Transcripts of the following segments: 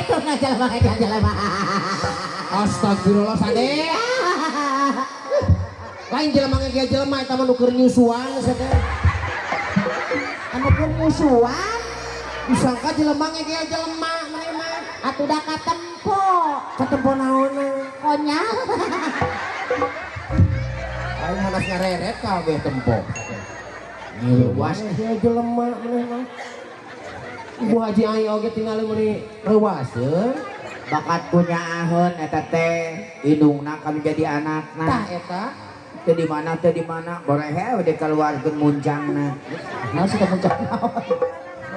Jelema ngegel jelema. Astagfirullah Sade. Lain jelema ngegel jelema eta mah nu keur nyusuan Sade. Anu keur musuhan Disangka jelema ngegel jelema mah. atuh da katempo. Katempo naonna. Konyal. Aing manas ngareret kabeh tempo. Leuwas ngegel jelema mah. Ibu Haji Ai oge tinggal meuni reuwaseun. Bakat punya ahun eta teh indungna kami jadi anakna. Tah eta Teu di mana borehe udah keluarkeun muncangna. Nah sudah muncul naon.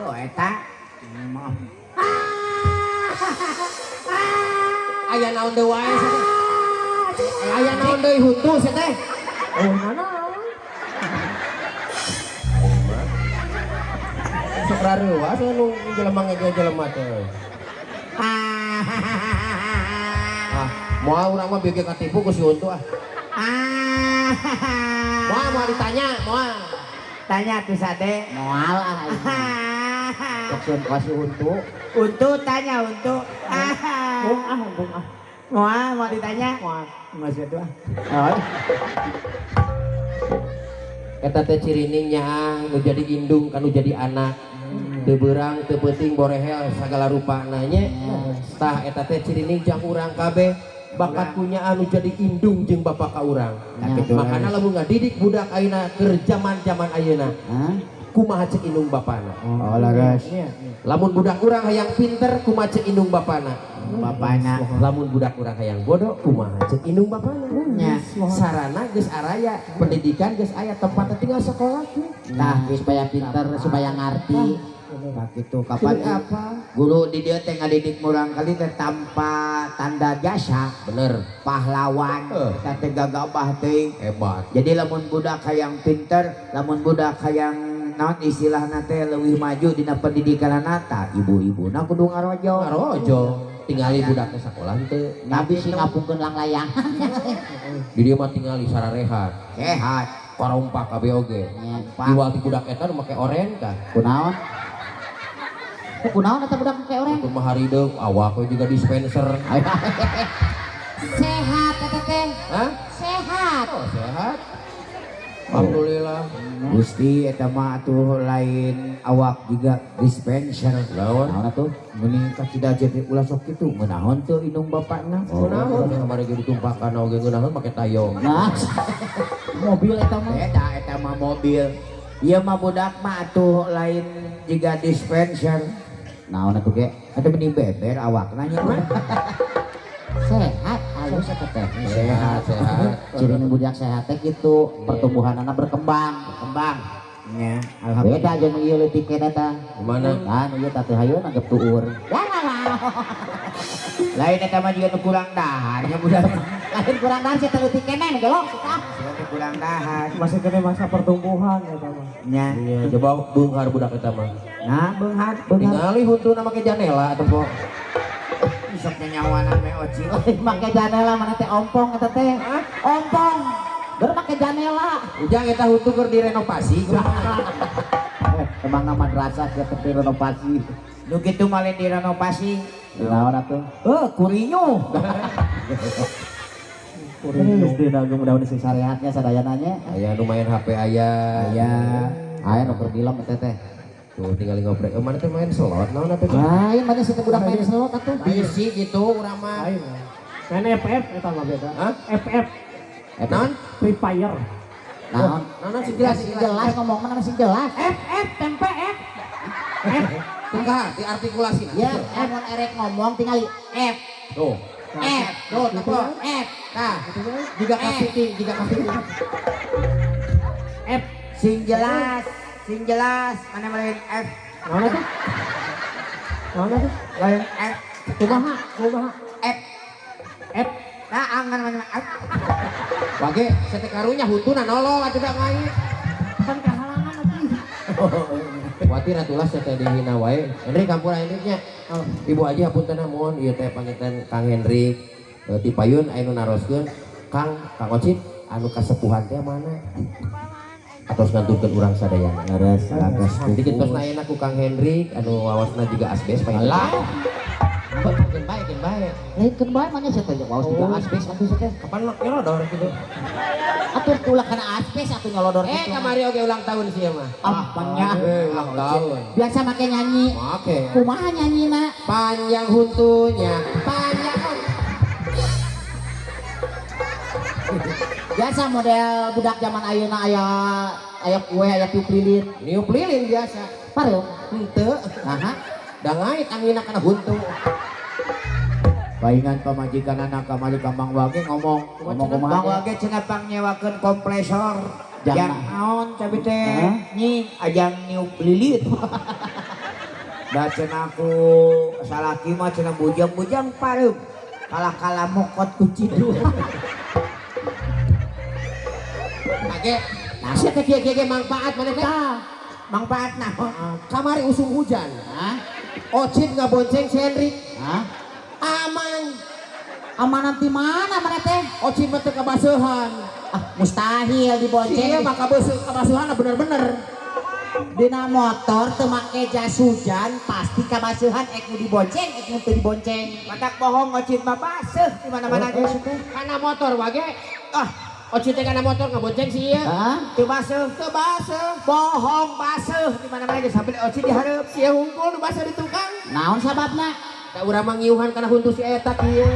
Oh eta maaf. aya naon deui wae Sade. Aya naon deui huntu Sade. Oh naon. Sok rareuwas anu jelema ngegel jelema teh. Moal urang mah bege katipu ku si huntu ah. Moal ditanya, moal. Tanya tuh Sade. Moal ah. Maksud kasih huntu. Untuk tanya untuk. Bung ah. Mau ditanya? Maksud tuh. Eta teh ciriningnya nu jadi indung kan nu jadi anak. Teu beurang teu penting borehel sagala rupana nya. Tah eta teh cirining jang urang kabeh bakat punya anu jadi indung jeung bapak ka urang. Makana lamun ngadidik budak ayeuna keur zaman-zaman ayeuna. Kumaha cek indung bapana. Oh laras. Lamun budak urang hayang pinter kumaha cek indung bapana. Bapana. Lamun budak urang hayang bodoh kumaha cek indung bapana. Nya. Sarana geus araya, pendidikan geus aya, tempat tinggal sekolah ge. Nah, supaya pinter, supaya ngerti. Nah gitu kapan apa? Guru di dia teh ngadidik murang kali teh tanpa tanda jasa. Bener. Pahlawan. Kita teh gagabah teh. Hebat. Jadi lamun budak hayang pinter, lamun budak hayang naon istilahna teh leuwih maju dina pendidikan nata, ibu-ibuna kudu ngarojo. Ngarojo. Tingali budak teh sakola teu. Tapi sing ngapungkeun lang layang. Di dieu mah tingali sararehat. Sehat. Parompak kabeh oge. Iwal ti budak eta nu make oren kan. Kunaon? Kunaon eta budak kayak orang? Itu mah harideuk awak we juga dispenser. Sehat eta teh. Hah? Sehat. Oh, sehat. Alhamdulillah. Gusti eta mah atuh lain awak juga dispenser. Lawan. Naon atuh? Meuning ka cida jadi ulah sok kitu meunahon teu indung bapakna. Kunaon kamari ge ditumpakan oge ngeunaheun make tayong. Nah. Mobil eta mah. Eta mah mobil. Ieu mah budak mah atuh lain juga dispenser. Naon atuh ge? Atuh mending beber awakna nya. Sehat halus eta teh. Sehat, sehat. Ciri budak sehat teh kitu, pertumbuhanana berkembang. Nya, Beda jeung ieu leutik eta. Gimana? Kan ieu teh hayeun anggap tuur. lain eta mah juga nu kurang dahar nya budak. Lain kurang dan sih leutik keneh gelok suka. Sudah kurang dahar. Masih kena masa pertumbuhan ya Pak. Nya. Iya, coba beunghar budak eta mah. Nah, beunghar. Tingali huntuna make janela atuh po. Sok nyawana me oci. Make janela mana teh ompong eta teh. Ompong. Ber make janela. Ujang eta huntu keur direnovasi. Emang madrasah ke renovasi. Nu kitu malen direnovasi. Naon atuh? Kurinyo. Terus di dagu mudah-mudahan sing syariatnya sadayananya. Aya nu main HP aya. Aya nu keur dilem eta teh. Tuh tinggal ngobrol. Mana teh main slot naon atuh? Lain mana sih budak main slot atuh? Bisi gitu urang mah. Lain. Main FF eta mah beda. Hah? FF Naon? Free Fire. Naon? Naon sih jelas Jelas ngomong mana sih jelas. FF tempe F. F. Tungkah diartikulasi. Ya, mun erek ngomong tinggal F. Tuh. F. Tuh, apa? F. Tah. Jika kapiting, jika kapiting. F. Sing jelas, mana malen F. Mana tuh? Mana tuh? Lain F. Kumaha? F. F. Nah, angan mana F. Wage sete karunya huntuna nolol atuh da ngai. Kan kehalangan lagi. Kuatir atulah sete dihina wae. Henry kampura Hendriknya. Ibu aja hapunten mohon ieu teh panginten Kang Hendrik. Ti payun aya nu naroskeun Kang Ocit anu kasepuhan teh mana? Atos nganturkeun urang sadayana. Leres, Jadi kitos na enak ku Kang Hendrik anu wawasna juga asbes panginten. Makin baik. Kan bae mah nya saya teh waos juga aspes atuh saya teh. Kapan lo nyolodor gitu? Atur tulah kana aspes atuh nyolodor gitu. Kamari oge ulang tahun sih mah. Apanya? Ulang tahun. Biasa make nyanyi. Oke. Kumaha nyanyina? Panjang huntunya, panjang Biasa model budak zaman ayeuna aya kue aya tiup lilin. niup lilin biasa. Pareu. Henteu. Aha. Da ngait angina kana huntu. Paingan pamajikan anak kamari ka Mang Wage ngomong kumaha Mang teh? Wage cenah pangnyewakeun kompresor. Jangan. Yang naon cabi teh Hah? nyi ajang niup lilin. Da cenah aku salaki mah cenah bujang-bujang pareum. Kalah-kalah mokot ku cidul. Age, sia teh kieu manfaat mana teh? Mangpaat naon? Kamari usung hujan. Hah? Ocit ngabonceng si Hendrik. Hah? Aman. Amanan ti mana mana teh? Ocit mah teu kabaseuhan. Ah, mustahil Sia dibonceng. mah kabaseuhan bener-bener. Dina motor teu make jas hujan pasti kabaseuhan ek nu dibonceng ek nu teu dibonceng. Matak bohong ngocit mah baseuh di mana-mana ge teh. Kana motor wage. Ocit teh kana motor ngabonceng si ieu. Hah? Teu baseuh. Teu baseuh. Bohong baseuh di mana-mana ge sampai ocit dihareup. Sia hungkul nu baseuh di tukang. Naon sababna? Da urang mah ngiuhan kana huntu si eta kieu.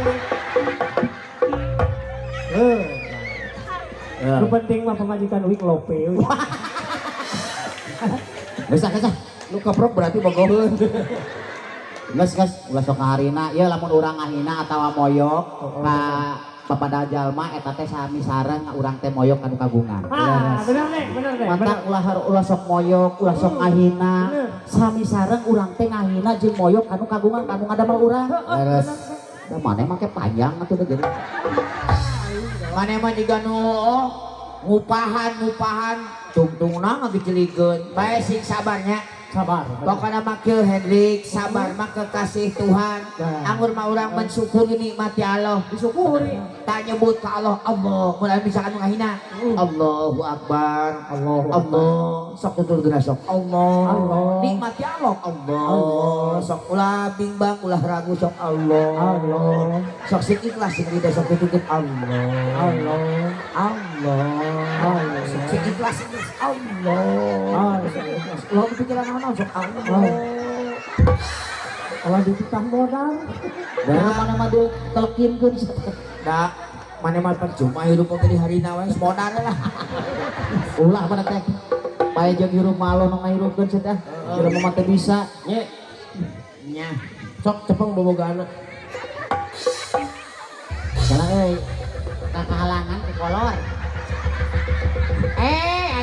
Lu penting mah pemajikan uik lope. Geus geus. Nu keprok berarti bogoheun. Geus ulah sok harina ieu lamun urang ngahina atawa moyok ka papada jalma eta teh sami sareng urang teh moyok anu kagungan. Bener deh. Mantap ulah sok moyok, ulah sok ngahina. Sami sareng urang teh ngahina jeung moyok anu kagungan anu ngadamel urang. Beres. Da maneh make panjang atuh teh jadi. Mane mah jiga nu ngupahan tungtungna ngagecilikeun. Bae sing sabarnya. Sabar. Pokoknya makil Hendrik sabar mah kekasih Tuhan. Anggur mah urang mensyukuri nikmati Allah. Disyukuri. Tak nyebut ke Allah mulai misalkan menghina. Allahu Akbar. Allahu Allah. Sok tutur sok. Allah. Nikmati Allah. Allah. Sok ulah bimbang ulah ragu sok Allah. Allah. Sok sing ikhlas sing lidah sok ditutup Allah. Allah. Allah. Sok sing ikhlas Allah. Ulah kepikiran naon sok Allah. Kalau dititah modal. Da mana mah deuk telekinkeun. Da mana mah percuma hidup oge di harina we modal lah. Ulah mana teh. Bae jeung hirup malo nu ngahirupkeun sia teh. Kira mah teh bisa. Nye, Nya. sok cepeng bobogaana. Jalan euy. Ka kahalangan ku kolor.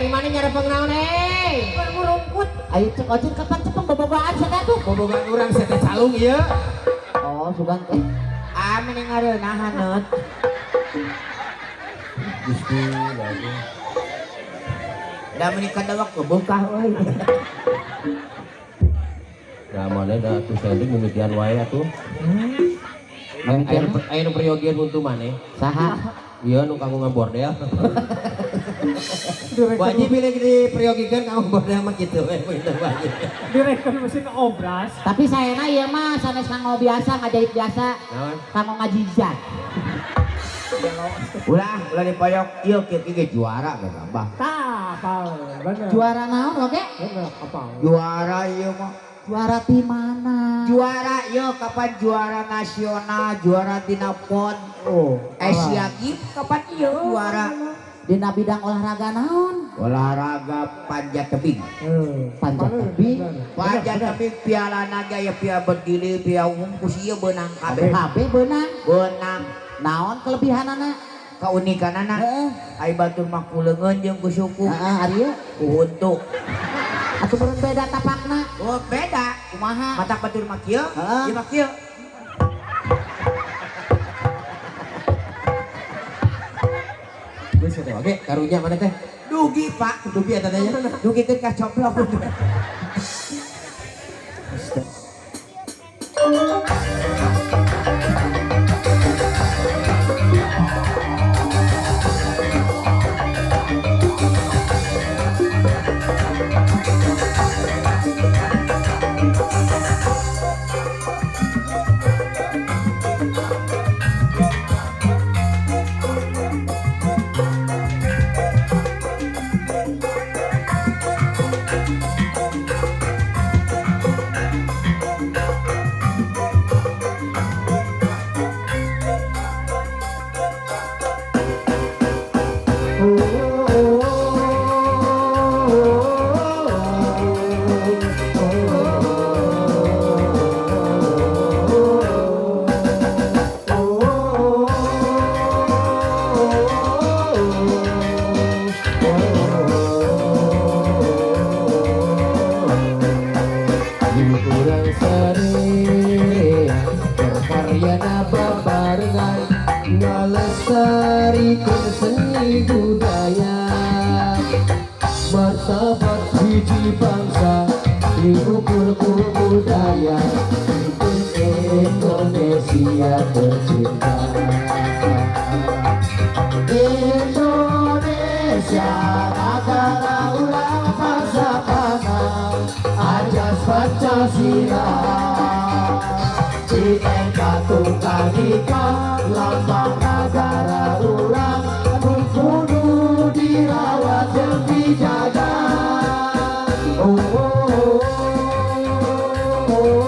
Ari mana nyarepeng naon Ngurungkut. Ayo cek ojek kapan cepeng bobogohan sia teh tuh. Bobogan urang saya teh calung ieu. Oh, sugan teh. Mending ngareunah haneut. Gusti lagi. Da menikah da waktu bongkah euy. Da mana da atuh sending mimitian wae atuh. Aya nu peryogian huntu maneh. Saha? Iya nu kagungan bordel. Wajib pilih di periogikeun kamu bordel mah kitu we bener wajib. Direktur mesin obras. Tapi sayana ieu mah sanes kanggo biasa ngajahit biasa. Naon? Kanggo ngajijat. Ulah dipoyok ieu kieu ge juara ge Bang. Bener. Juara naon oke? Bener apa? Juara ieu mah. Juara di mana? Juara ieu kapan juara nasional, juara dina PON. Oh. Asia Games kapan ieu juara? Dina bidang olahraga naon? Olahraga panjat tebing. Panjat tebing. Panjat tebing piala naga ya piala berdiri piala umum ku ieu beunang kabeh. HB beunang. Beunang Naon kelebihanana? kaunikanana. Heeh. Ai batur mah kuleungeun jeung ku suku. Heeh, ari ieu. Ku huntu. Atuh meureun beda tapakna. Oh beda. Kumaha? Matak batur mah kieu, Heeh. ieu mah kieu. Geus teh oge karunya mana teh? Dugi Pak, Dugi eta teh nya. dugi teh kacoplok. urang sadaya berkaryana babarengan ngalestarikeun seni budaya martabat hiji bangsa diukur ku budaya Indonesia tercinta Indonesia negara ulang Pasapana ajas Pancasila Bhinneka Tunggal Ika lambang negara ulang kudu dirawat dan dijaga oh, oh, oh,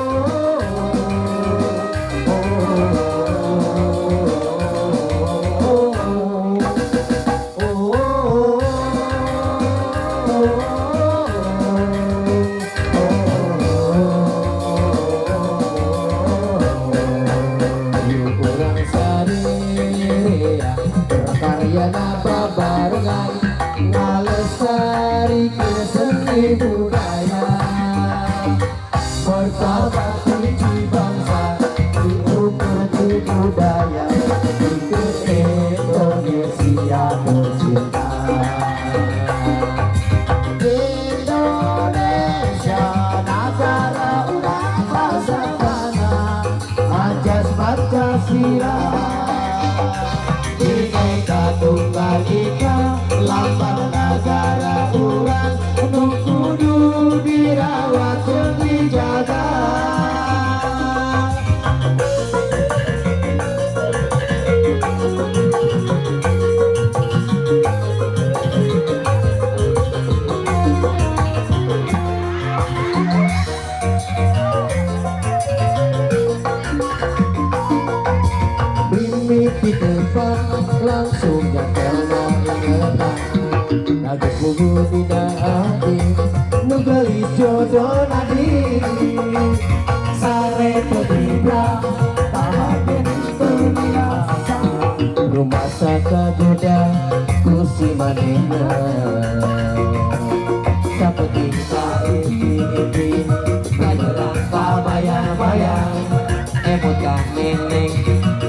karyana babarengan ngalestarikeun seni budaya martabat hiji bangsa diukur ku budaya ikut Indonesia tercinta Indonesia negara ulang Pasapana ajas Pancasila Bhinneka Tunggal Ika lambang negara urang nu kudu dirawat jeung dijaga mimpi depan langsung nyakelna ingetan Nagek bubu dina hati nugelis jodoh nadi sare pedibra tahagen terbiasa rumah saka joda kusi manehna sapeting kaiti-iti ngajerang kabayang-bayang emot ka neneng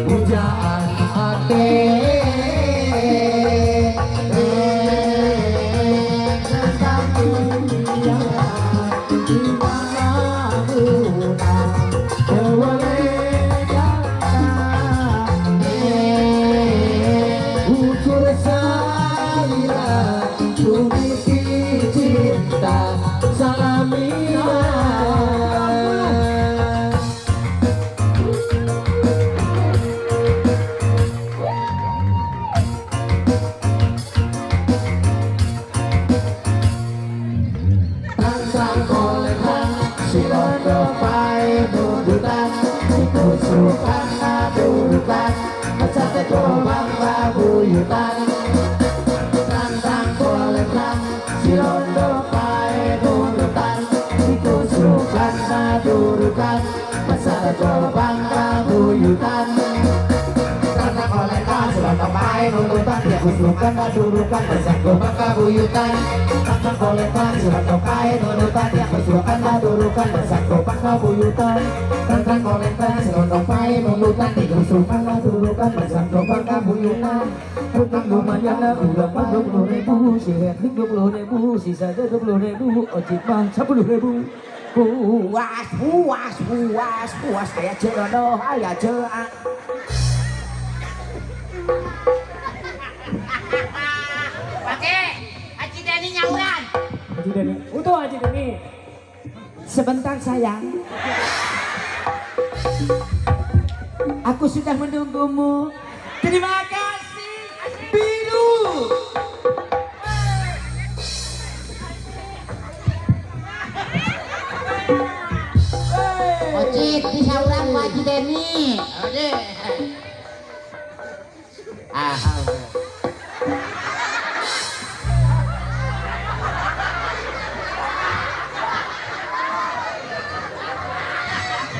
pujaan hati tentang dunia di mana guna kewajiban ukur salira tunisi cinta salamina Sukan dudukan Macate tobang babuyutan Tantang kolekan Silondo pae dudukan Dikusukan dudukan Macate tobang babuyutan Tantang kolekan Silondo pae dudukan Dikusukan dudukan Macate tobang babuyutan Tantang kolekan Silondo pae dudukan Dikusukan dudukan Macate tobang babuyutan Tantang kolekan Silondo pae dudukan Dikusukan dudukan Macate tobang babuyutan Utang lumayan udah 20.000 Siret 20.000 Sisa 20.000 Ojek mah 10.000 puas puas puas puas aya jodoh aya jeak Pake, Haji Deni nyauran. Haji Deni. Utuh Haji Deni. sebentar sayang aku sudah menunggumu terima kasih biru Ocit bisa urang ku Haji Deni.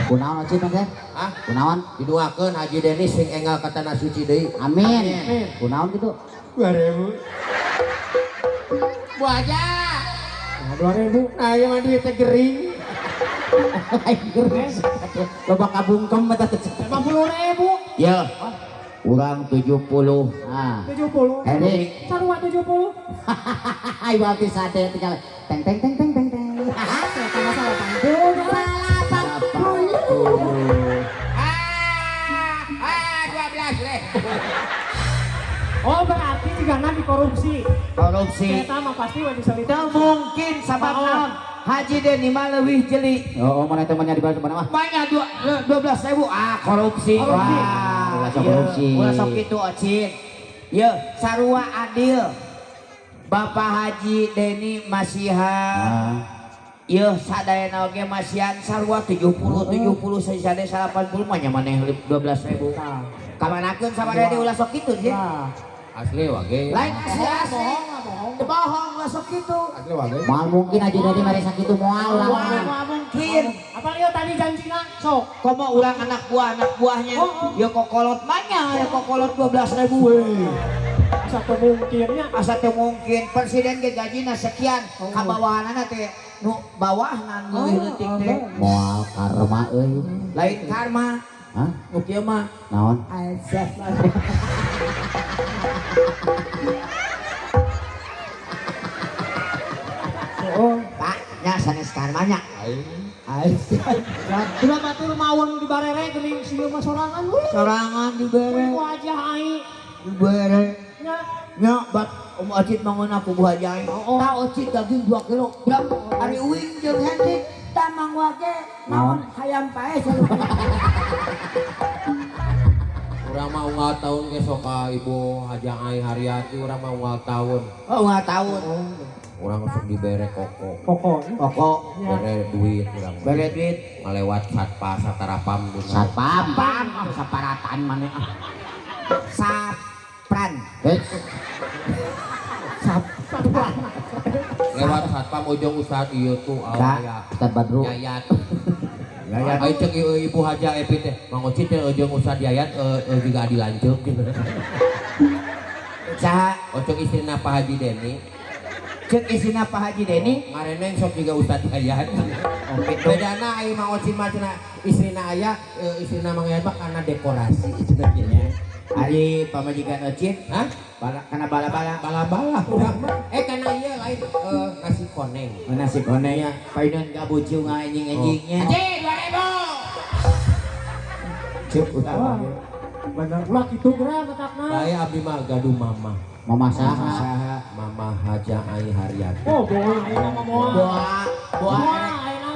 Kunaon Ocit teh? ah Kunaon? didoakeun Haji Deni sing enggal katana suci deui Amin. Kunaon gitu? 2000 Bu aja Nah, 2.000. nah ieu mah duit teh gering Loba kabungkem eta teh. 50.000. Ya. Urang 70. Ah. 70. Hendik. Sarua 70. Ai berarti sate tinggal teng teng teng teng teng teng. Masalah kan. Ah, 12 leh. Oh berarti jika nanti korupsi. Korupsi. Eta mah pasti wajib salita. Teu mungkin sabab naon? Haji Deni mah leuwih jeli. Oh, mana temannya di mana mah? Banyak 12.000. Ah, korupsi. Korupsi. Wah, Ulah sok korupsi. Ulah sok kitu Ocin. Ye, sarua adil. Bapak Haji Deni masihan. Ye, sadayana oge masihan sarua 70 sisade 80 mah nya maneh 12.000. Kamanakeun sabaraha ulah sok kitu sih. Asli wage. Lain asli. Bohong ulah sok kitu. Asli wage. Moal mungkin aja dari mere sakitu moal urang. Wah, mungkin. Apa lihat tadi janjina? Sok. Komo ulang anak buahnya. Ya kokolot banyak, ya kokolot 12.000 we. Satu mungkinnya. Asa teu mungkin presiden ge gajina sekian, kabawahanana teh nu bawahna nu leutik teh. Moal karma euy. Lain karma. Hah? Nu kieu mah Naon? azab. Oh. Pak, nya sanes karmanya. Sudah batur mawon di barere geuning sieu mah sorangan we. Sorangan dibere, Wajah ai. dibere. Nya. Nya bat Ocit mangun aku buah jahe. Ta Ocit daging 2 kilo. Gram ari uing jeung Hendrik tamang wage naon hayam pae salupa. Urang mau ulang tahun besok ka Ibu Hajang Ai Haryati urang mau ulang tahun. Oh, 5 tahun. Urang sok dibere koko. Pokok. Pokok Bere duit urang. bere duit Ngalewat satpa satarapam dina. Satpam. pam saparatan maneh. Sapran. Lewat satpam ujung ustad ieu tuh aya Ustaz Badru. Yayat. Ayo cek Ibu Haja Epi teh Mang Ocit teh ujung ustad Yayat juga dilanjut gitu. Saha Ocok istrina Pak Haji Deni. cek isina Pak Haji Deni? Ngareneng sok juga ustad Yayat. Bedana ai Mang Ocit mah cenah istrina aya istrina Mang Yayat mah karena dekorasi cenah kieu nya. Ari pamajikan Ocit, Hah? kana bala-bala. Bala-bala urang mah. Karena ieu lain nasi koneng. Nasi koneng paeun gabucu anjing-anjingnya. Cik, 2000. Cuk utang. Bener ulah kitu geura matakna. Saya abdi mah gaduh mama. Mama saha? Saha Mama Haja Ai Haryati. Oh, boleh ayeuna mah moal. Doa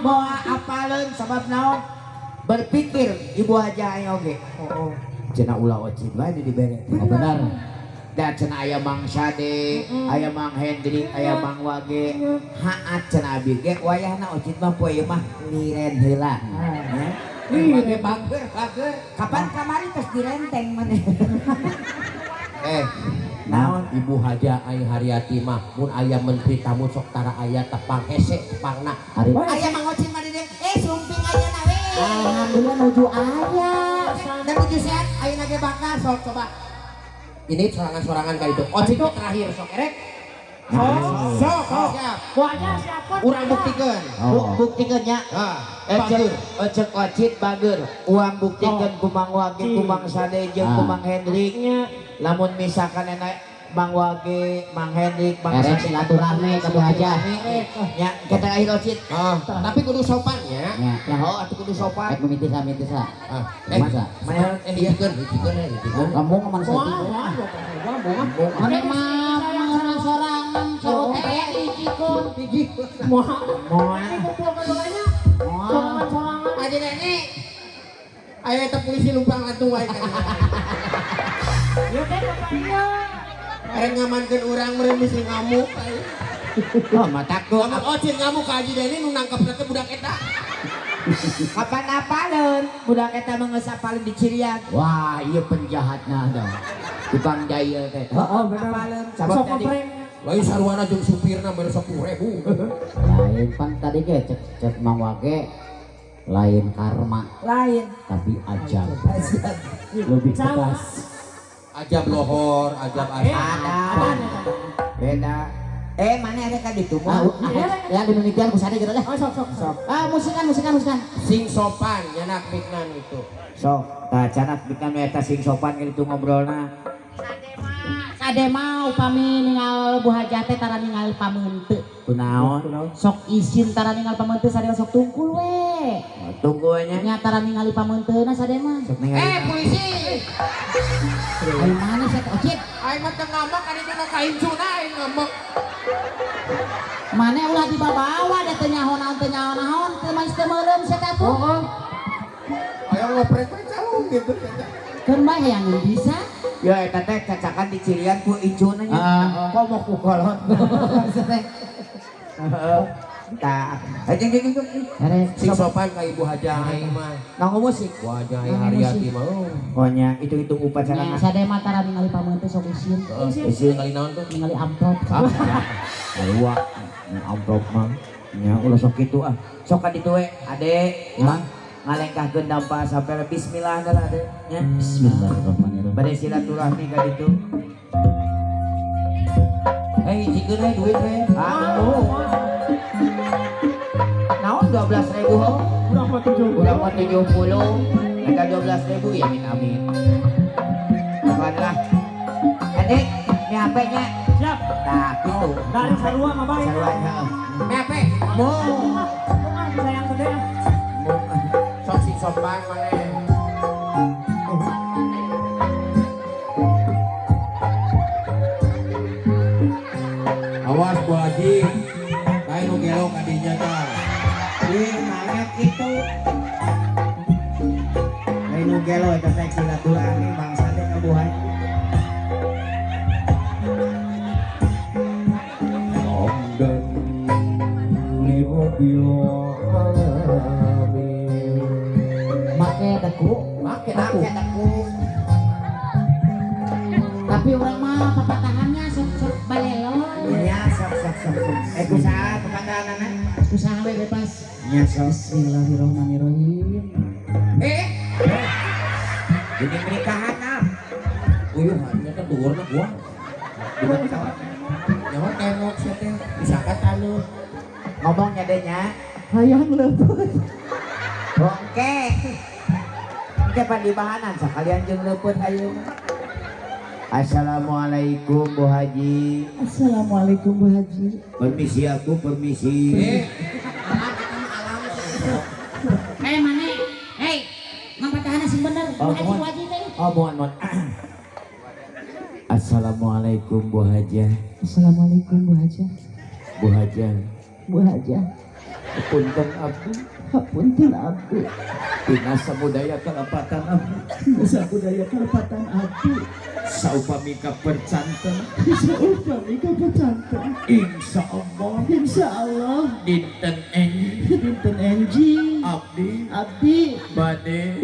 moal apaleun sabab naon? Berpikir Ibu Haja aya oge. Oh. Cenah ulah Ocit wae dibere. Oh, benar. Dan cenah aya Mang Sade, aya Mang Hendrik, aya Mang Wage. Haat cenah abi ge wayahna Ocit mah poe mah liren heula. Ya. Bager bager. Kapan kamari tos direnteng maneh. Naon Ibu Haja Ai Haryati mah mun aya menteri tamu sok tara aya tepang hese tepangna. Hari Aya Mang Ocit mah di dieu. Sumping ayeuna we. alhamdulillah nuju aya. Dan puji sehat ayeuna ge bakal sok coba. Ini sorangan-sorangan kayak itu. Ocit terakhir sok erek. Sok. Siap. Wajah siapa? Urang buktikeun. Oh. Buktikeun nya. Bager. Ecek Ocit bager. Uang buktikeun ku Mang Wage, ku Mang Sade jeung ku Mang Hendrik. Lamun misalkan enak Mang Wage, Mang Hendrik, Mang Erek Sade silaturahmi kabeh aja. nya kita akhir Ocit. Tapi kudu sopan ya. Ya, Oh, atuh kudu sopan. Rek mimiti-mimiti. Masa? Mana hijikeun hijikeun. Kamu kemana saja? Mana mah sorangan sorot Moal. Moal. Ini kumpul kedolanya. Sorangan-sorangan. Haji Deni. Ayo eta polisi lumpang lantung wae kan. Ya teh bapak ieu. Erek ngamankeun urang meureun misi ngamuk. Oh, mataku. Lamun Ocit ngamuk ka Haji Deni nu nangkepna teh budak eta. Kapan apaleun? Budak eta mah geus apaleun di Cirian. Wah, ieu penjahatna dong. Tukang jahil teh. Heeh, bener. Apaleun? Sok Sabab tadi kompreng. Lain sarwana jeung supirna mere 10.000. Lain pan tadi ge cek Mang Wage lain karma lain. tapi ajab. Lebih keras. Ajab lohor, ajab asa. Ada. Beda. Mana ada kan ditu Ah, mah? ya di mimitian ku sadaya gitu dah. Oh, sok. Ah, musikan. Sing sopan nyanak miknan itu. Sok, canak bikin eta sing sopan gitu ngobrolna. Sade mah upami ningal Bu Hajah teh tara ningali pameunteut. Kunaon? Sok isin tara ningali pameunteut sade mah sok tungkul we. Tunggu nya. Nya tara ningali pameunteuna sade mah. Sok ningali. Polisi. Ai mana sih ocit? Aing mah teu ngambek ari dina kahincuna aing ngambek. Mana ulah dibawa da teu nyaho naon teu mah teu meureum sia teh tuh. Aya ngoprek we calung gitu. Keun bae hayang bisa. Ya eta teh cacakan di cirian ku icuna nya. Komo ku kolot. Tah, jeung. Are Sing sopan ka Ibu Hajah aing mah. Nanggo musik. Bu Hajah aing Haryati mah. Pokoknya itu upacara. nya sade mah tara ningali pameunteut sok isin. Isin kali naon tuh? Ningali amplop. Alua, amplop mah. Ya ulah sok kitu ah. Sok ka ditu we, Ade. Mah ngalengkahkeun dampa sampai bismillah dah Ade. Nya. Bismillahirrahmanirrahim. Bade silaturahmi ka ditu. Hijikeun we duit we. Naon 12.000 ho? Berapa 7? Urang mah 70. Eka 12.000 ya amin. Bukanlah. Adik, ini HP-nya. Siap. Nah, gitu. Dari sarua mah bae. Sarwanya. Mepe. Sayang gede. Sok sing sopan maneh. Awas Bu Haji. Lain nu gelok kadinya tah. Manget itu. Lain gelo eta teh silaturahmi bangsa teh kabuhan. Hamdan li rabbil alamin. Make deku. Make aku. Tapi orang mah papatahannya sok baleloy. Iya, sok. Kusaha kepandanganna? Usaha we bebas. Nya sok. Bismillahirrahmanirrahim. Jadi pernikahan ah. Uyuhannya kan dhuwurna gua. Nyawa tengok sia teh misalkan anu Ngomongnya deh nya. Hayang leupeut. Bongke. Oke pandibahanan sakalian jeung leupeut ayeuna. Assalamualaikum Bu Haji. Assalamualaikum Bu Haji. Permisi aku, permisi. Hei mane? Hei, mang patahana sing bener. Bu Haji Bu Haji teh. Oh, mohon. Assalamualaikum Bu Hajah. Assalamualaikum Bu Haji. Bu Hajah. Bu Haji. Punten abdi. Hapunten abdi. Dina samudaya kalapatan abdi. Sabudaya kalepatan abdi. Saupami percanten. Saupami kapecanten. Insyaallah. Insyaallah. Dinten enyi. Dinten enji. Abdi. Abdi. Bade.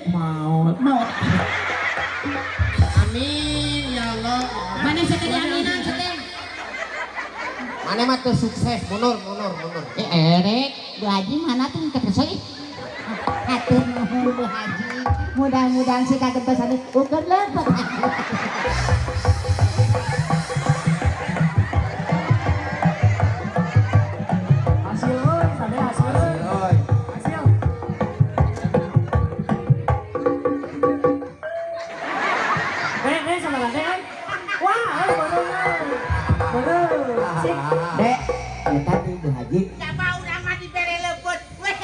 Maut. Amin ya Allah. Mana sih tadi aminan sedeng? mana mah teu sukses mundur. Erek, Bu Haji mana tuh ketersa ih? Hatur nuhun Bu Haji. Mudah-mudahan si kaget pesan ukur lepet. Hasil euy, tadi hasil euy. Oi. Hasil. Sama lah, wah, bener. Sik. Dek, ya tadi Bu Haji. Siapa udah mah dibere leuput. Weh.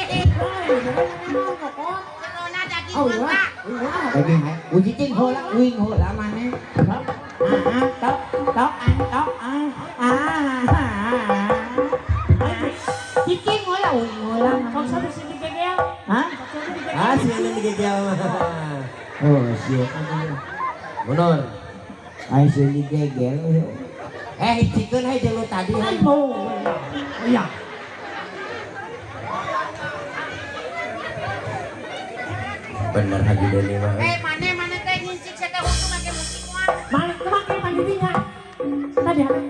Kenona daging Oh iya. mangga. Daging hai. Uji cing heula, wing heula maneh. Cicing ngolah ngolah. Sok satu sini gegel. Hah? Hasilnya digegel mah. Oh, siap. Mundur. Ai sini gegel. Hijikeun jeung lu tadi. Oh, iya. Bener Haji Deni mah. Mana teh ngincik saya waktu make musik mah. Mana kemakai pandirinya? Tadi ada.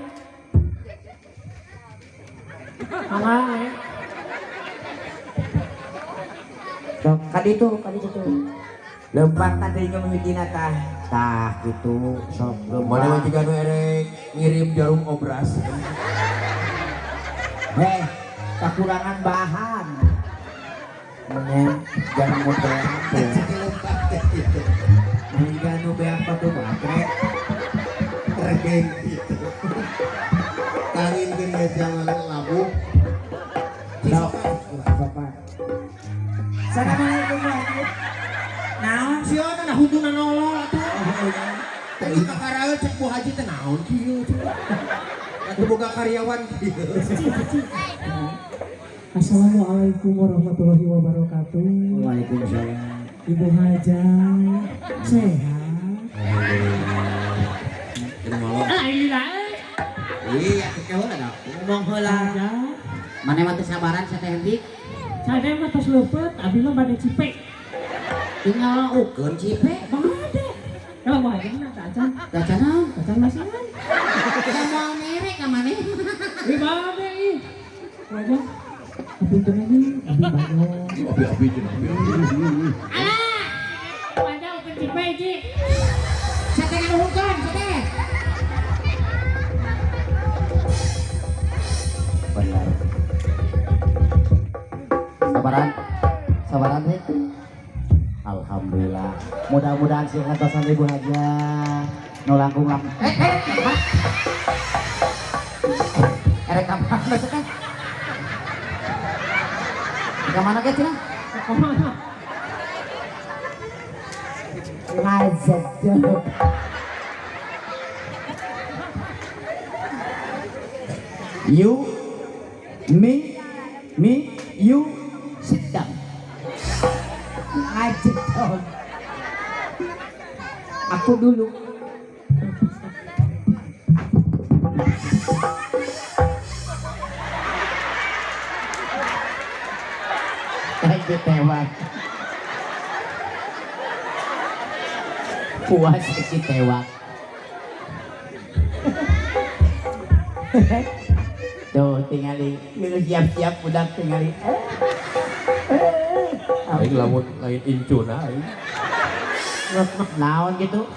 Dok, kadi tuh. lempar tadi mimitina tah tah gitu sok Mana lempar juga nu erek ngirim jarum obras. kekurangan bahan men jangan modern Mangga nu beak batu baterai Regeng gitu. Tangin geun geus jangan labu. Assalamualaikum naon Sion na hudunan nolol atuh. Tadi kakaraeun cek Bu Haji teh naon kieu. Atuh boga karyawan kieu. Assalamualaikum warahmatullahi wabarakatuh. Waalaikumsalam Ibu Haja sehat. iya kekeun ada ngomong heula Haja Mana mati sabaran saya teh Hendik. saya mah tos leupet abi mah bade cipe. Tinggal ukeun cipe. Bade. Kalau mau aja mah kacan. Dacanan. Kacan masihan. Mau merek ka maneh. Ih bade ih. Haja. Abi teu nih, abi banyak. Abi cenah. Haja ukeun cipe ji. Saya teh ngaluhurkeun, saya teh. benar Sabaran teh. alhamdulillah mudah-mudahan sih ngatosan Ibu Haja nu langkung Erek ka mana saya teh? Ka mana ke cenah? ngajak jauh you me you sit down ngajak dong aku dulu Lagi tewak. Puas si tewak. Tuh tingali, siap-siap budak tingali. Aing lamun lain incuna aing. Naon gitu.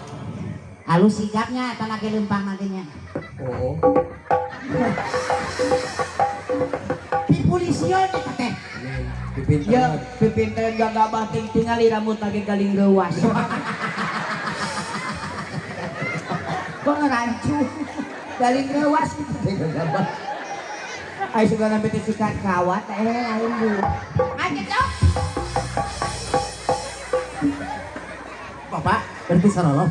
Halus sikapnya tanah ke lempang nantinya. Oh. Pipulision eta teh. ya pipinten gagabah tingali rambut lagi galing gewas kok rancu galing gewas gagabah ay segala beti sikat kawat aing bu Aja dong. Bapak berarti sarolong.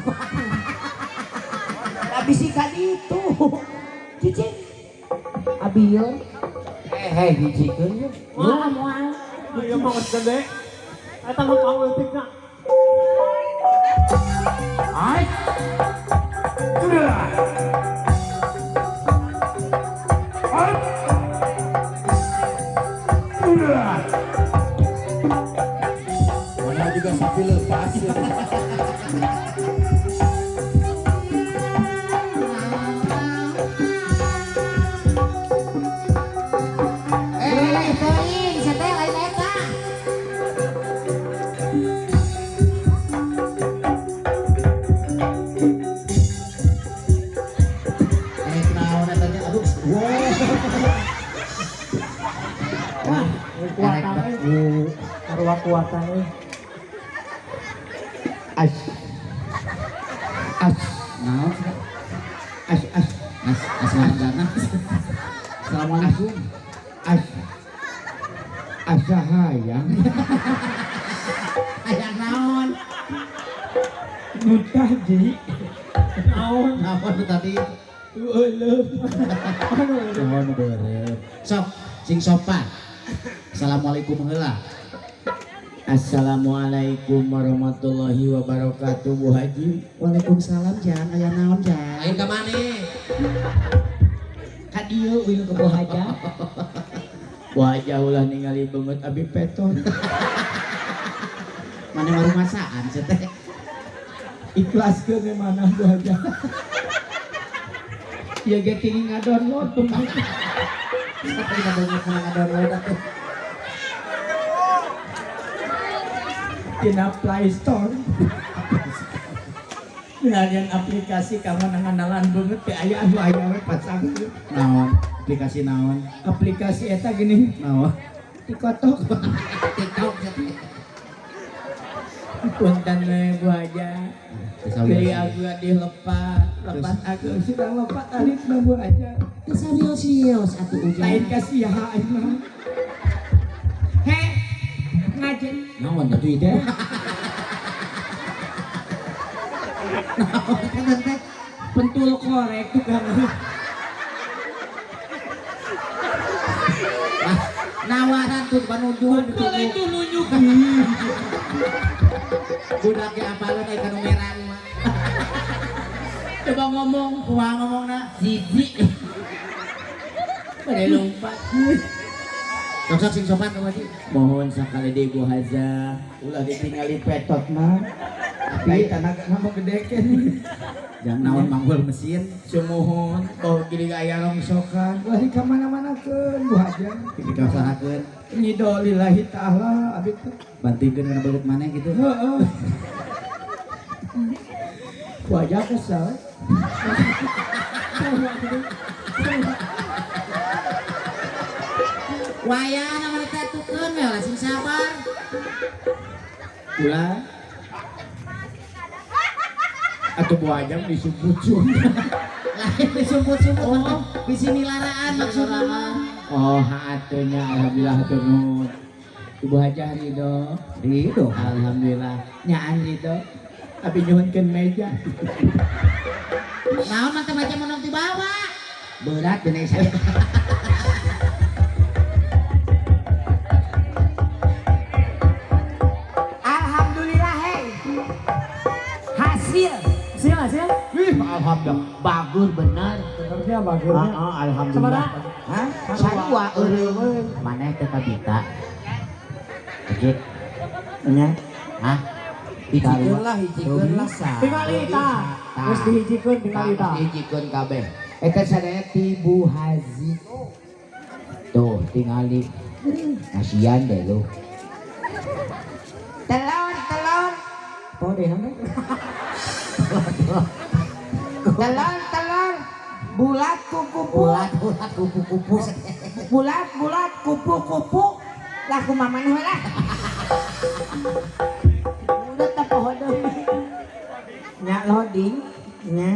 habis sikat itu cicing Abieu. hijikeun ya Moal. Iya banget gede. Eta mah politik. ay Mana juga sapi lepas. Teuing, saya teh lain eta. Naon eta teh aduh. Wah, kuatan euy. Sarua kuatan euy. As. Naon sih? As. Assalamualaikum. asahayang Ayang naon? Nutah ji. Naon? Naon tadi? Eueuh. Naon beureup. Sok, sing sopan. Assalamualaikum heula. Assalamualaikum warahmatullahi wabarakatuh Bu Haji. Waalaikumsalam Jan, aya naon Jan? Aing ka maneh. Ka dieu ulah ke Bu Haja. Bu Haja ulah ningali beungeut abi peton. Mana baru masaan sih teh? Ikhlaskeun di mana Bu Haja. Ya ge tinggi ngadownload pemain. Tapi kita banyak menang download atuh. tina Play Store. Ngalian aplikasi kamu nanganan banget ke aya anu aya we pasang. Naon? Aplikasi naon? Aplikasi eta gini. Naon? TikTok. TikTok. Punten we Bu Haja. Beli aku lepas aku sudah lepas alit mah Bu Haja. Serius atuh ujang. Lain kasih ya mah. He, ngajen. Naon atuh ide? Pentul korek tuh kan. Nawaran tuh panunjuk Kalau itu nunjuk. budak ge apalan aya kanumeran mah. Coba ngomong. Kumaha ngomongna? Siji. Pada lompat. Sok sing sopan ka Wadi. Mohon sakali di Bu Haja. Ulah ditinggali petot mah. Tapi tenaga nama gedeken. Jangan naon manggul mesin. Sumohon. Oh gini aya rongsokan. Ulah di kamana-mana keun Bu Haja. Dikausanakeun. Ridho lillahi ta'ala abis itu. Bantikeun kana belut maneh gitu. Heeh. Bu Haja kesal. Wayahna mah ditatukeun we lah sing sabar. Ulah. Atau Bu Haja disebut-sebut. Lain disumput-sumput bisi nilaraan maksudna mah. Oh, atunya alhamdulillah hatur nuhun. Ibu Haja ridho. Ridho. Alhamdulillah. Nyaan ridho. Abi nyuhunkeun meja. Naon mah teh baca menong di bawah. Berat bener saya. Alhamdulillah hei. Hasil. Hasil. Alhamdulillah. Bagus bener. Benernya bagusnya. Alhamdulillah. Hah? Sarua eureun. Maneh teh kabita. Ejit. Nya. Hah? Hijikeun lah Tingali tah. Terus dihijikeun tingali tah. Hijikeun kabeh. Eta sadaya ti Bu Haji. Tuh, tingali. Kasihan deh lu. Telur. Oh, deh namanya. Telur. Bulat kupu-kupu. Bulat kupu-kupu. Bulat kupu-kupu. Lah kumaha maneh we lah. Udah teh pohon deui. Nya loading. Nya.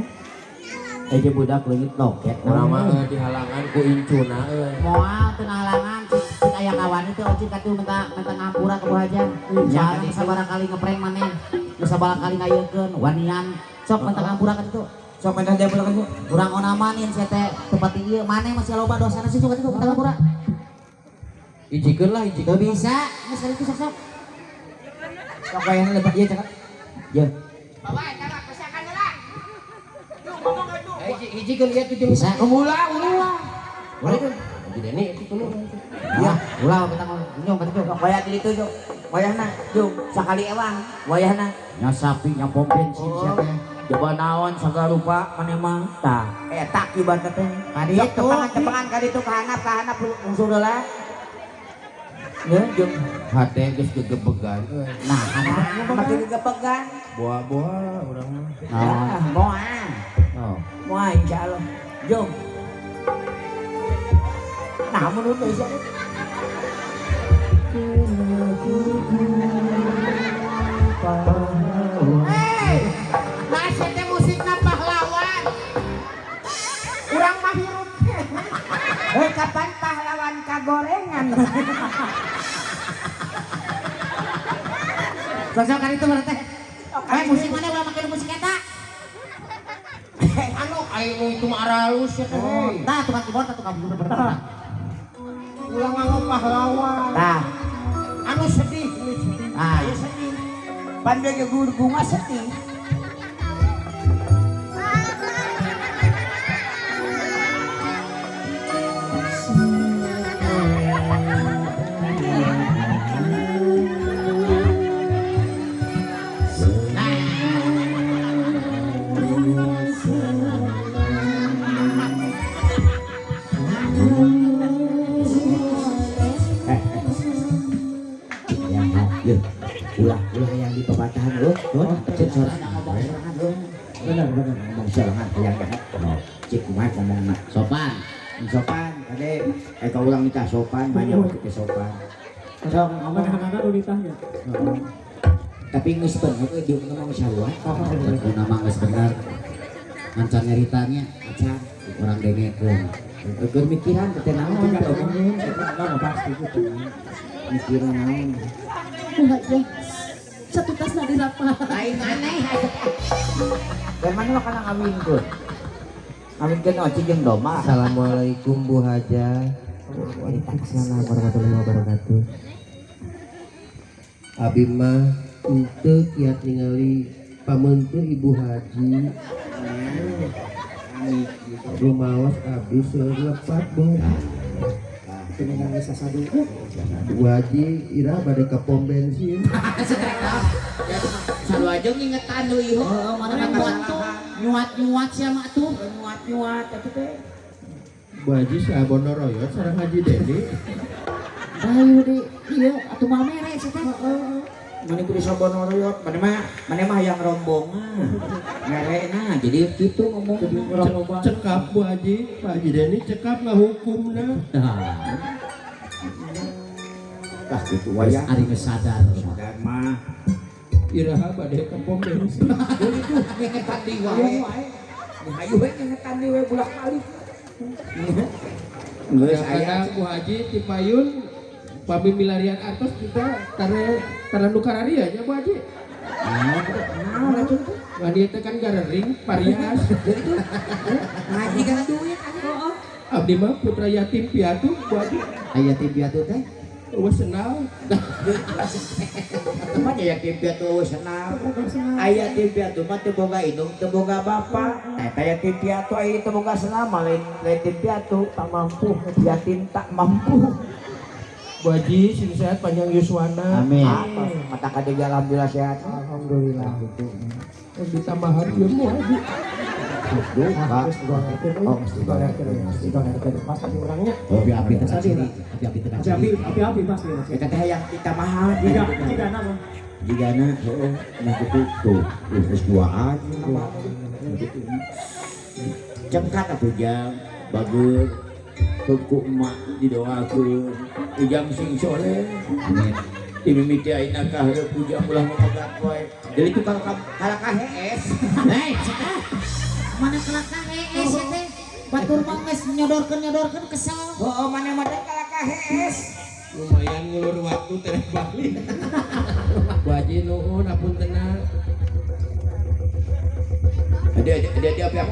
Aja budak leungit loket. Urang mah dihalangan ku incuna Moal teu ngahalangan cik aya kawan itu cik atuh minta ngampura ka Bu Haja. Jarang sabarakali ngeprank maneh. Geus sabarakali ngayekeun wanian. Sok minta ngampura ka ditu. Sok mendah dia pulang itu. Urang onamanin saya teh tempat ieu maneh masih loba dosana sih suka itu minta ngampura. Hijikeun lah Teu bisa, geus kali itu sok. Sok kayana lebat ieu cenah. Ya, Bawa eta mah pesakan heula. hijikeun ieu tuh bisa. Ulah. boleh kan jadi ini itu dulu Ya, ulah kita nyong ka ditu. Sok wayah di ditu Jung. Wayahna Jung sakali ewang. Wayahna. Nya sapi nya pom bensin sia teh. Coba naon sagala rupa maneh mah. Tah, eta kibarna teh. Kaditu. Tepangan ka ditu kahanap unsur heula. Ya, Jung. hate geus gegebegan Nah, Makin gepegan. buah-buah urang mah Ya, moal. Oh. Moal insyaallah. Jung. Nah, menurut saya masih teh musikna pahlawan. Urang mah hirup. Kapan pahlawan kagorengan? Sosok kali itu berarti. Musik mana ulah make musik eta? Anu ayo itu mah aralus ya teh. Nah, tukang keyboard tukang keyboard. Ulang nganggo pahlawan. Tah. Anu sedih. Ah. Aya sedih. Pan ge bunga sedih. Ya, ulah yang di pebatahan lu cek sorangan ngomong sorangan lu benar ngomong sorangan yang jahat cek kumaha ngomong sopan kade ka ulang nikah sopan banyak ke sopan sok ngomong anak-anak unitahnya tapi geus bener dia ngomong sarua Itu nama geus bener. Mancan nyaritanya acan orang dengekeun. keur mikiran teh naon teh omongin pasti gitu mikiran naon Aja. Satu tas na dirapa. lain aneh Bagaimana lo kana ngawinkeun ngawinkeun oci jeung doma Assalamualaikum Bu Haja. Waalaikumsalam warahmatullahi wabarakatuh. Abi mah teu kiat ningali pamentu Ibu Haji. Rumaos abi seueur lepat Bu. dengan bisa sadu Bu Haji ira bade ka pom bensin. selalu aja ngingetan deui Mana nyuat tuh. Nyuat sia mak tuh. nyuat tapi teh Bu Haji sabono royot sareng Haji Deni. Ayo di iya atuh mah mere sih teh. mana kudu sabono royot mana mah yang rombongan ngarena jadi gitu ngomong Cekap Bu Haji, Pak Haji Deni cekap ngahukumna. pas gitu wayah Ari geus sadar. dan mah Iraha bade ka pom bensin. jadi tuh ngingetan di wae ayo we ngingetan di wae bolak-balik geus aya Kadang Bu Haji ti payun pami milarian artos kita karena nu kararia nya Bu Haji. nah itu tuh Ngadi teh kan garering parias. jadi tuh ngaji kana duit Abdi mah putra yatim piatu Bu Haji. aya ti piatu teh Wes senal. Teman ya tim piatu senang. Aya tim piatu mah teu boga indung teu boga bapa. Eta ya tim piatu aya teu boga senama lain tim piatu tak mampu, yatim tak mampu. Bu Haji sing sehat panjang yuswana. Amin. Mata kadege alhamdulillah sehat. Alhamdulillah gitu. Ditambahan ieu Bu Haji. Oh, mesti pasti orangnya Api-api teh sendiri. Api-api teh sendiri. api pasti Eta teh yang kita mahal. tidak nama Jigana heueuh nah kitu tuh geus duaan. Cengkat atuh jam bagus tuku emak didoakeun ujang sing sore Amin. dimimiti aina ka heueup puja ulah mamogat wae jadi tukang kalaka hees Hei, cenah. Mana kelaka hees ya teh. Batur mah geus nyodorkeun kesel. oh mana mah teh kalaka hees Lumayan ngulur waktu terus balik. Bu Haji nuhun apuntenna. ada api-api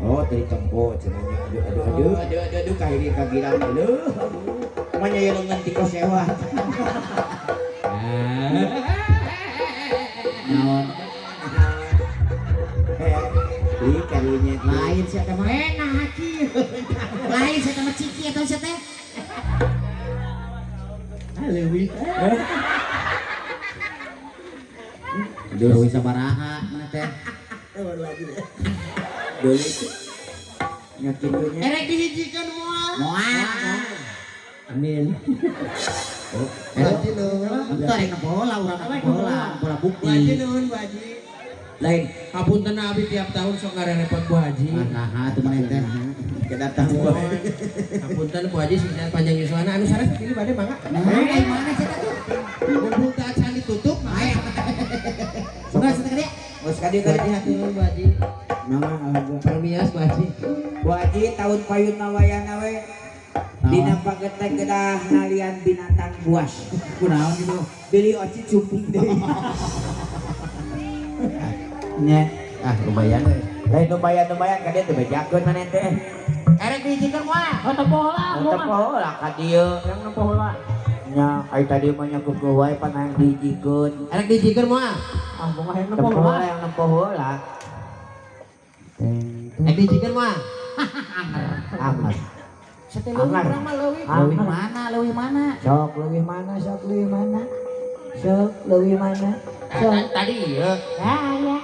oh tadi tempo cenanya aduh kahiri kagiran aduh namanya yang nganti kau sewa Naon? Ih karinya Lain sia teh mah nah haki. Lain sia teh mah ciki atawa sia teh. Leuwih. Aduh sabaraha mana teh. doli nyakinnya Erek dihijikeun moal. Moal. Amin. Bu Haji bola urang bola bukti. nuhun Bu Haji. lain Apuntenna abi tiap tahun sok ngarepot Bu Haji. Nah, atuh mana teh. kedatang wae Apunten Bu Haji sing sehat panjang yuswana anu sares pilih bade mangga. Nah, dari mana sia teh? Mumpung teu acan ditutup mah. Sudah sia teh. geus ka dieu Bu Haji hatur nuhun Bu Haji. nama alhamdulillah Permias Bu Haji. Bu Haji tahun payun nawayana we dina pagetek gedah ngalian binatang buas Kunaon gitu. beli oci cumping deui nya Ah lumayan we. lain lumayan ka dieu teh bejakeun maneh teh Erek dihijikeun moal. Oh, teu bola. tempo lah ka dieu yang nempo heula nya ai tadi mah nyakup wae panang dijikeun Erek dijikeun moal. Ah, bunga hayang tempo heula yang nempo heula Erek dijikeun moal. amat Sia teh leuwih Angar. urang mah leuwih. Leuwih mana? Leuwih mana? sok leuwih mana sok leuwih mana sok leuwih mana Tadi ieu. Aya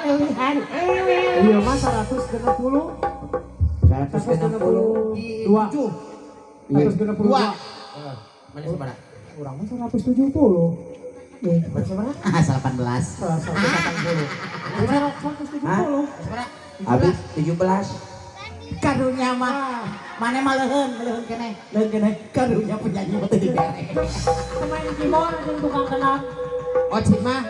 leuwihan. iya mas 160 162 Dua. 162 Mana sabaraha? Urang mah 170. Nih, berapa? 18. 180. 170. Habis 17. Karunya mah mana mah leuheun keneh. Leuheun keneh karunya penyanyi mah teu dibere. Pemain keyboard jeung tukang kenang. Oh cik mah